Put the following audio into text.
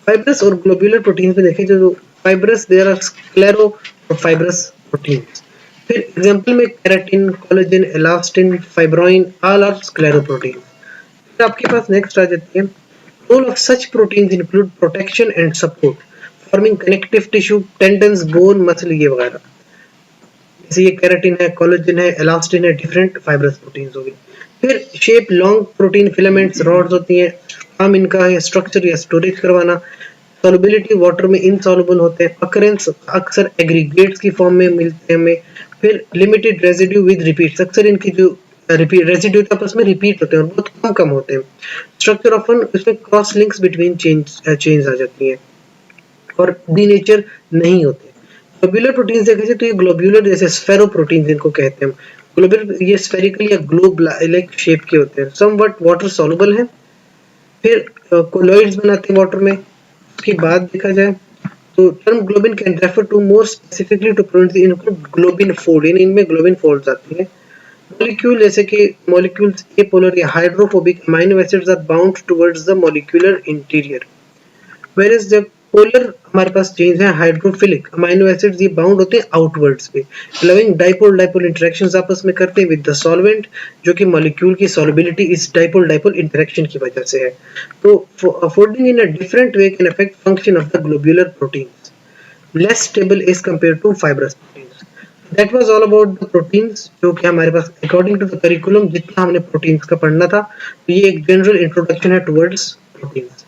Fibrous और globular proteins में देखें जो फाइब्रस देयर आर स्क्लेरो और फाइब्रस प्रोटीन्स। फिर एग्जांपल में keratin, collagen, elastin, fibroin all are sclero proteins. फिर आपके पास नेक्स्ट आ जाती है role of such proteins include protection and support forming connective tissue, tendons, bone, muscle ये वगैरह। जैसे ये केराटिन है, कोलेजन है, इलास्टिन है, डिफरेंट फाइब्रस प्रोटीन्स हो गए। फिर shape long protein filaments rods होती हैं, काम इनका है स्ट्रक्चर या स्टोरेज करवाना। सॉल्युबिलिटी वाटर में इनसॉल्युबल होते हैं, अकरेंस अक्सर एग्रीगेट्स की फॉर्म में मिलते हैं हमें। फिर लिमिटेड रेजिड्यू विद रिपीट्स, अक्सर इनकी जो रिपीट रेजिड्यू आपस में रिपीट होते हैं और बहुत कम कम होते हैं। स्ट्रक्चर ऑफन इसमें क्रॉस लिंक्स बिटवीन चेन्स आ जाती हैं और डीनेचर नहीं होते। ग्लोब्यूलर प्रोटीन्स देखे तो ये ग्लोब्यूलर जैसे स्फेरो प्रोटीन्स इनको कहते हैं। ग्लोब्यूलर ये स्फेरिकल या ग्लोब लाइक शेप के होते हैं, समवट वाटर सॉल्युबल है। फिर कोलॉइड्स बनाते हैं वाटर में। उसके बाद देखा जाए तो term globin can refer to more specifically to proteins include globin fold, इनमें ग्लोबिन फोल्ड्स आती हैं। मॉलिक्यूल जैसे कि मॉलिक्यूल्स एपोलर या hydrophobic amino acids are bound towards the molecular interior, where जब पोलर हमारे पास चेंज है हाइड्रोफिलिक अमीनो एसिड्स ये बाउंड होते हैं आउटवर्ड्स पे, अलाउइंग डाइपोल डाइपोल इंटरेक्शंस आपस में करते हैं विद द सॉल्वेंट, जो कि मॉलिक्यूल की सॉल्युबिलिटी इस डाइपोल डाइपोल इंटरेक्शन की वजह से है। तो folding in a different way can affect function of the globular proteins, less stable as compared to fibrous proteins. That was all about the proteins, जो कि हमारे पास अकॉर्डिंग टू द करिकुलम जितना हमने प्रोटीन्स का पढ़ना था। तो ये एक जनरल इंट्रोडक्शन है टुवर्ड्स प्रोटीन्स।